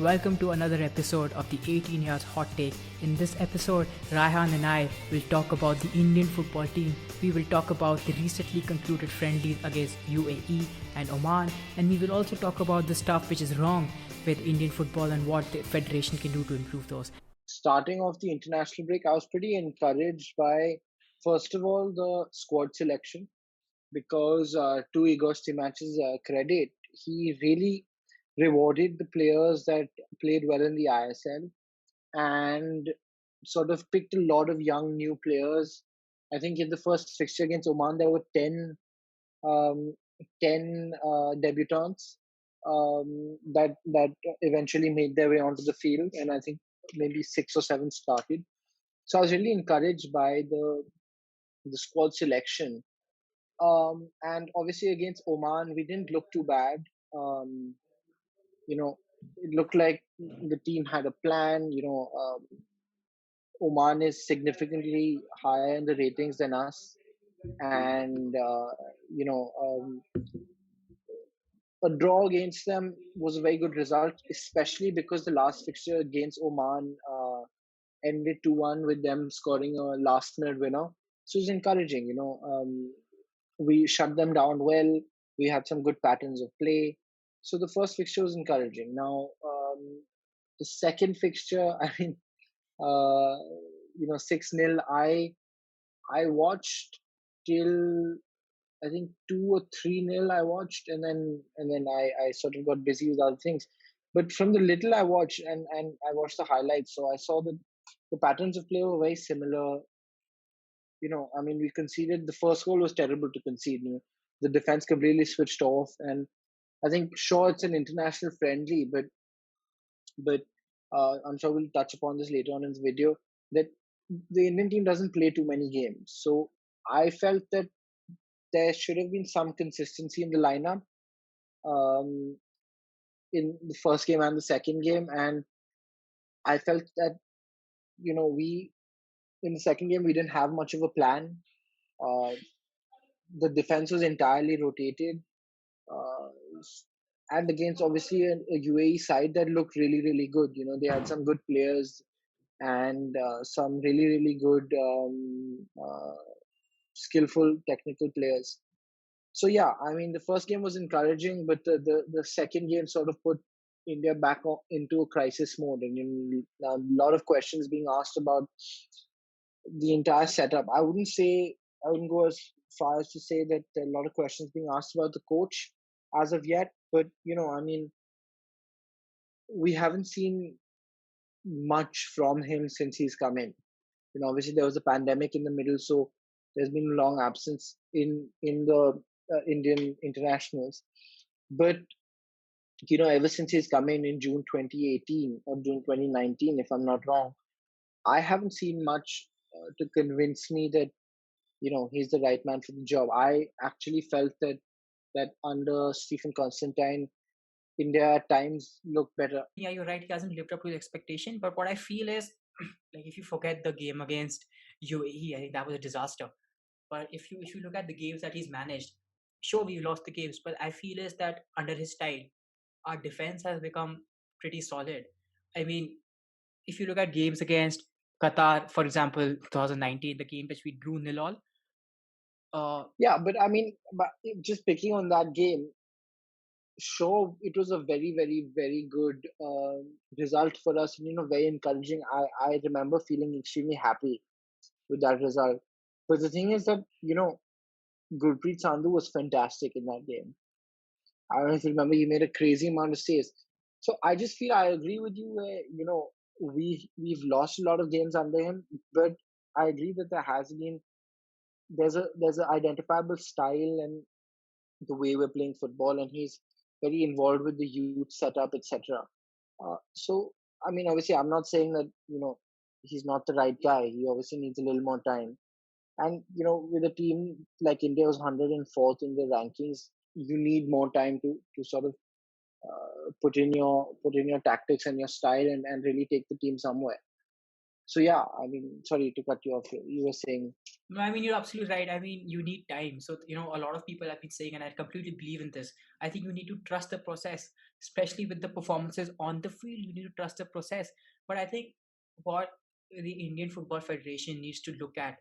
welcome to another episode of the 18 Yards Hot Take. In this episode, Raihan and I will talk about the Indian football team. We will talk about the recently concluded friendlies against UAE and Oman, and we will also talk about the stuff which is wrong with Indian football and what the federation can do to improve those. Starting off the international break, I was pretty encouraged by, first of all, the squad selection because to Igor Stimacz's credit, he really rewarded the players that played well in the ISL and sort of picked a lot of young new players. I think in the first fixture against Oman, there were um, 10 debutants that eventually made their way onto the field, and I think maybe 6 or 7 started. So I was really encouraged by the squad selection. And obviously against Oman, we didn't look too bad. Um, it looked like the team had a plan. Oman is significantly higher in the ratings than us, and a draw against them was a very good result, especially because the last fixture against Oman ended 2-1 with them scoring a last-minute winner. So it's encouraging. We shut them down well. We had some good patterns of play. So the first fixture was encouraging. Now, the second fixture, I mean, 6-0. I watched till I think 2 or 3-0 I watched, and then I sort of got busy with other things. But from the little I watched, and I watched the highlights, so I saw that the patterns of play were very similar. I mean, we conceded. The first goal was terrible to concede. The defense completely switched off, and I think sure it's an international friendly, but I'm sure we'll touch upon this later on in the video that the Indian team doesn't play too many games. So I felt that there should have been some consistency in the lineup um, in the first game and the second game, and I felt that we in the second game we didn't have much of a plan. Uh, the defense was entirely rotated, uh, and against obviously a UAE side that looked really really good. They had some good players and some really really good skillful technical players. So yeah, I mean the first game was encouraging, but the second game sort of put India back into a crisis mode, and a lot of questions being asked about the entire setup. I wouldn't go as far as to say that there are a lot of questions being asked about the coach as of yet, but I mean we haven't seen much from him since he's come in. Obviously there was a pandemic in the middle, so there's been a long absence in the Indian internationals. But ever since he's come in June 2018 or June 2019, if I'm not wrong, I haven't seen much to convince me that he's the right man for the job. I actually felt that under Stephen Constantine, India at times looked better. Yeah, you're right. He hasn't lived up to the expectation. But what I feel is, like, if you forget the game against UAE, I think that was a disaster. But if you look at the games that he's managed, sure we've lost the games, but I feel is that under his style, our defense has become pretty solid. I mean, if you look at games against Qatar, for example, 2019, the game which we drew 0-0. Yeah, but I mean, just picking on that game, sure, it was a very, very, very good result for us, and very encouraging. I remember feeling extremely happy with that result. But the thing is that Gurpreet Sandhu was fantastic in that game. I don't know if you remember, he made a crazy amount of saves. So I just feel I agree with you where we've lost a lot of games under him, but I agree that there's a identifiable style and the way we're playing football, and he's very involved with the youth setup, etc. So I mean, obviously, I'm not saying that he's not the right guy. He obviously needs a little more time. And with a team like India was 104th in the rankings, you need more time to sort of put in your tactics and your style and really take the team somewhere. So yeah, I mean, sorry to cut you off. You were saying. No, I mean, you're absolutely right. I mean, you need time. So, a lot of people have been saying, and I completely believe in this. I think you need to trust the process. especially with the performances on the field. You need to trust the process. But I think what the Indian Football Federation needs to look at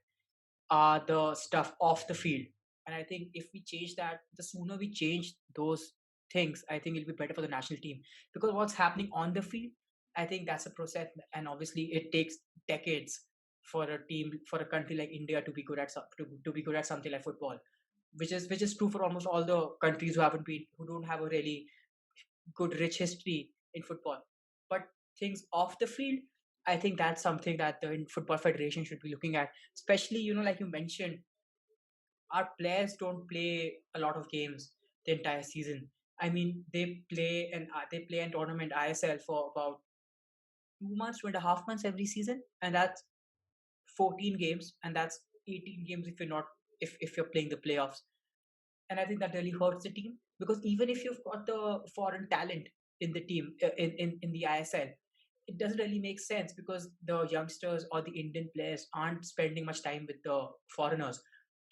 are the stuff off the field. And I think if we change that, the sooner we change those things, I think it'll be better for the national team. Because what's happening on the field, I think that's a process, and obviously it takes decades for a team, for a country like India to be good at to be good at something like football, which is true for almost all the countries who don't have a really good rich history in football. But things off the field, I think that's something that the Football Federation should be looking at. Especially, like you mentioned, our players don't play a lot of games the entire season. I mean, they play a tournament ISL for about 2 months, 2.5 months every season, and that's 14 games, and that's 18 games if you're playing the playoffs. And I think that really hurts the team, because even if you've got the foreign talent in the team, in the ISL, it doesn't really make sense, because the youngsters or the Indian players aren't spending much time with the foreigners.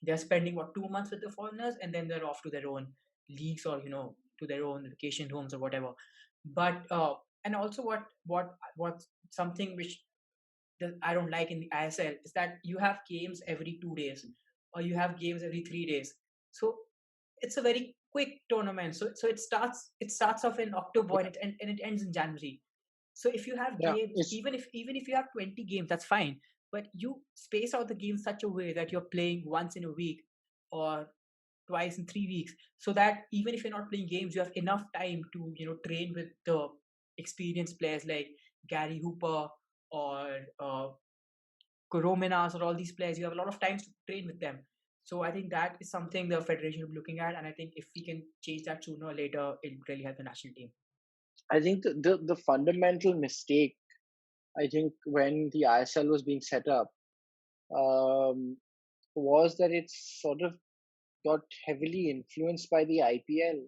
They're spending 2 months with the foreigners, and then they're off to their own leagues, or to their own vacation homes or whatever. But and also what's something which I don't like in the ISL is that you have games every 2 days, or you have games every 3 days. So it's a very quick tournament. So it starts off in October, Yeah, and it ends in January. So if you have yeah. games, It's even if you have 20 games, that's fine. But you space out the games such a way that you're playing once in a week, or twice in 3 weeks, so that even if you're not playing games, you have enough time to train with the experienced players like Gary Hooper, or Romanas, or all these players. You have a lot of times to train with them. So I think that is something the federation will be looking at, and I think if we can change that sooner or later, it'll really help the national team. I think the fundamental mistake, I think, when the ISL was being set up, um, was that it sort of got heavily influenced by the IPL,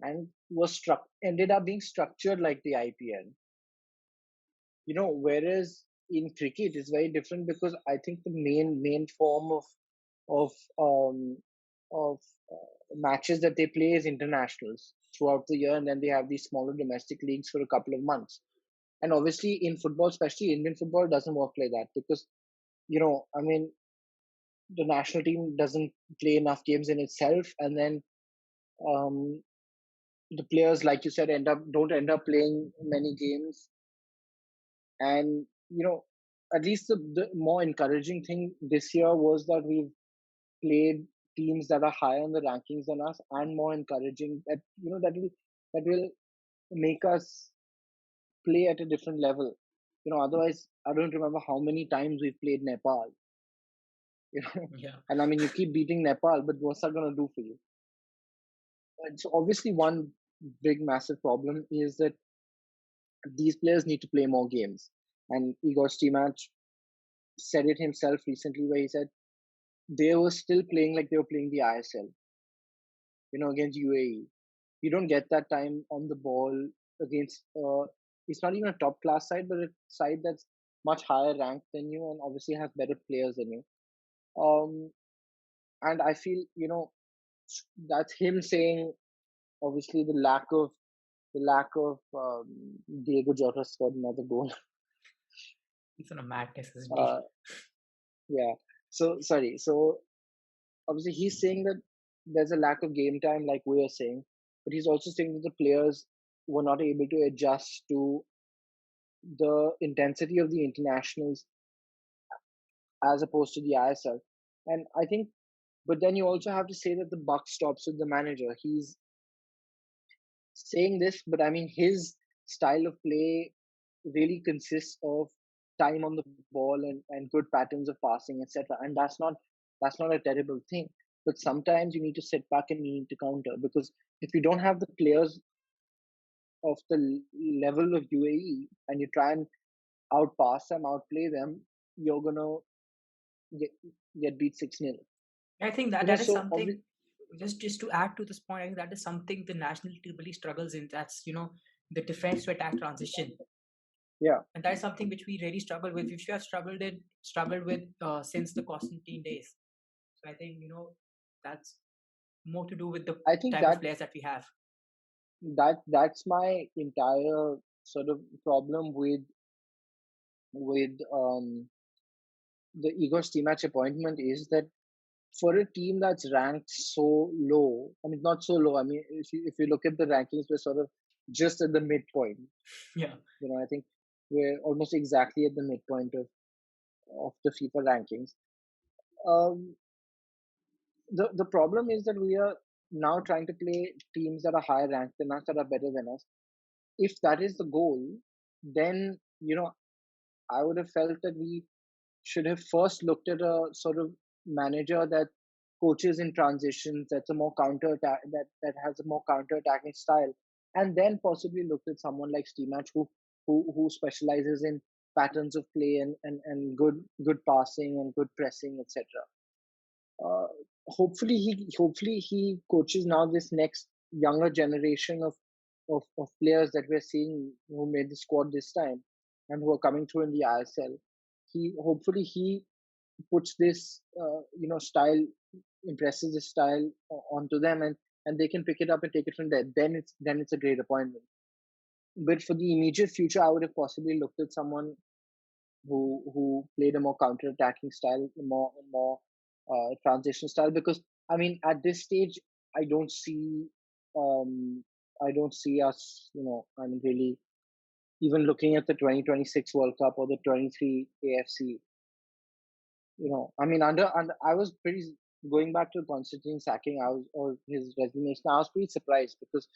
and ended up being structured like the IPL. Whereas in cricket it's very different, because I think the main form of um of matches that they play is internationals throughout the year, and then they have these smaller domestic leagues for a couple of months. And obviously in football, especially Indian football, doesn't work like that, because I mean, the national team doesn't play enough games in itself, and then um the players, like you said, don't end up playing many games. And at least the more encouraging thing this year was that we've played teams that are higher in the rankings than us, and more encouraging that that will make us play at a different level. Otherwise, I don't remember how many times we've played Nepal. you know Yeah, and I mean, you keep beating Nepal, but what's that going to do for you? And so obviously one big massive problem is that these players need to play more games. And Igor Stimac said it himself recently, where he said they were still playing like they were playing the ISL, against UAE. You don't get that time on the ball against. It's not even a top class side, but a side that's much higher ranked than you, and obviously has better players than you. Um, and I feel, that's him saying, obviously, the lack of Diego Jota scored another goal. it's on a madness, SSD. Uh, yeah. So sorry. So obviously he's saying that there's a lack of game time, like we are saying, but he's also saying that the players were not able to adjust to the intensity of the internationals as opposed to the ISL. And I think, but then you also have to say that the buck stops with the manager. He's saying this, but I mean, his style of play really consists of time on the ball, and good patterns of passing, etc. And that's not a terrible thing. But sometimes you need to sit back and you need to counter, because if you don't have the players of the level of UAE, and you try and outpass them, outplay them, you're gonna get, get beat 6-0. I think that You know, that is so something. Just to add to this point, I think that is something the national team really struggles in. That's the defense to attack transition, yeah, and that is something which we really struggle with, which we have struggled with since the Constantine days. So I think that's more to do with the I think type of that players that we have. that's my entire sort of problem with the Igor's team match appointment is that for a team that's ranked so low, I mean not so low. I mean if you look at the rankings, we're sort of just at the midpoint. Yeah. I think we're almost exactly at the midpoint of the FIFA rankings. Um, the problem is that we are now trying to play teams that are higher ranked than us, that are better than us. If that is the goal, then I would have felt that we should have first looked at a sort of manager that coaches in transitions, that's a more counter attack, that has a more counter attacking style, and then possibly looked at someone like Steamach who specializes in patterns of play and good passing and good pressing, etc. uh, hopefully he coaches now this next younger generation of players that we're seeing who made the squad this time and who are coming through in the ISL. He puts this style, impresses this style onto them, and they can pick it up and take it from there. Then it's a great appointment. But for the immediate future, I would have possibly looked at someone who played a more counter-attacking style, more transition style. Because I mean, at this stage, I don't see um, I don't see us, I mean, really even looking at the 2026 World Cup or the 23 AFC. I mean, under I was pretty going back to Constantine sacking. I was or his resignation. I was pretty surprised because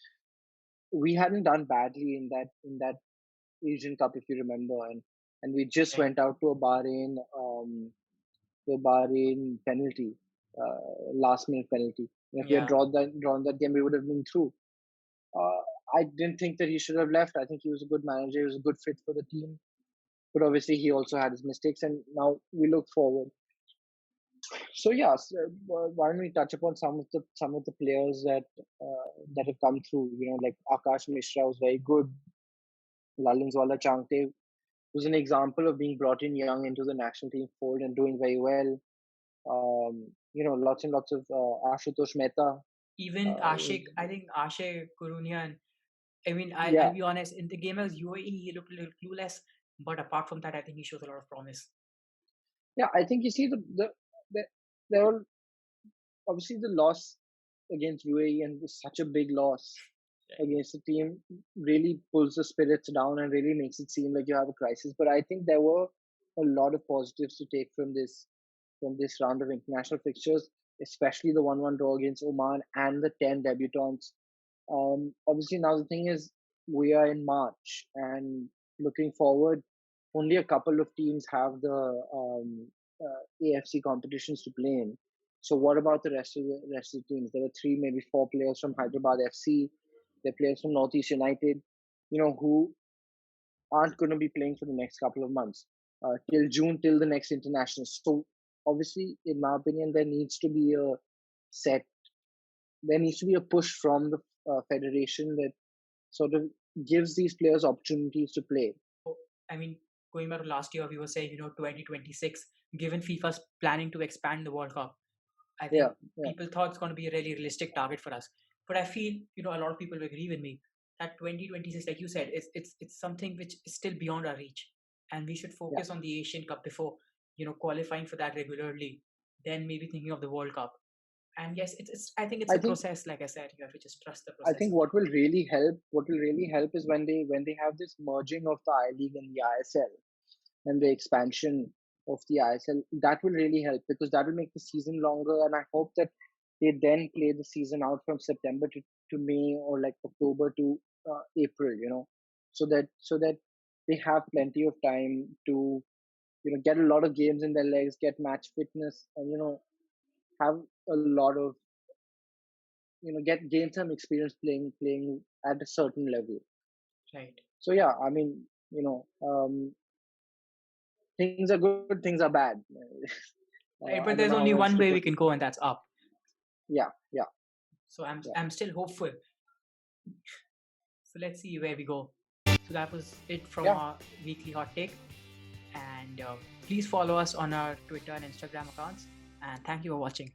we hadn't done badly in that Asian Cup, if you remember, and we just Right. went out to a Bahrain penalty, last minute penalty. And if we had Yeah. drawn that game, we would have been through. Uh, I didn't think that he should have left. I think he was a good manager. He was a good fit for the team. But obviously, he also had his mistakes, and now we look forward. So yeah, why don't we touch upon some of the players that have come through? Like Akash Mishra was very good. Lalinzwala Changte was an example of being brought in young into the national team fold and doing very well. Lots and lots of Ashutosh Mehta. Even Was, Ashik, I think Ashik Kurunian. I mean, I'll yeah, be honest. In the game as UAE, he looked a little clueless. But apart from that, I think he shows a lot of promise. yeah. I think you see the there were obviously the loss against UAE, and was such a big loss Right. against the team really pulls the spirits down and really makes it seem like you have a crisis. But I think there were a lot of positives to take from this round of international fixtures, especially the 1-1 draw against Oman and the 10 debutants. Obviously, now the thing is, we are in March, and looking forward, only a couple of teams have the AFC competitions to play in. So, what about the rest of the teams? There are three, maybe four players from Hyderabad FC. There are players from Northeast United, who aren't going to be playing for the next couple of months, till June, till the next international. So, obviously, in my opinion, set. There needs to be a push from the federation that sort of gives these players opportunities to play. So, I mean, going back to last year, we were saying, 2026, given FIFA's planning to expand the World Cup, I Yeah, think yeah. people thought it's going to be a really realistic target for us. But I feel, a lot of people will agree with me that 2026, like you said, it's something which is still beyond our reach. And we should Yeah. focus on the Asian Cup before, qualifying for that regularly, then maybe thinking of the World Cup. And yes, it's I think it's I a think process, like I said, you have to just trust the I process. think what will really help is when they have this merging of the I League and the ISL and the expansion of the ISL. That will really help because that will make the season longer, and I hope that they then play the season out from September to May, or like October to April. So that they have plenty of time to get a lot of games in their legs, get match fitness, and have a lot of get gain some experience playing at a certain level. Right. So yeah, I mean, things are good, things are bad. Right. I But don't there's know only how else one to way we put can it. go, and that's up. Yeah, yeah, So I'm yeah, I'm still hopeful. So let's see where we go. So that was it from yeah. our weekly hot take. And please follow us on our Twitter and Instagram accounts. And thank you for watching.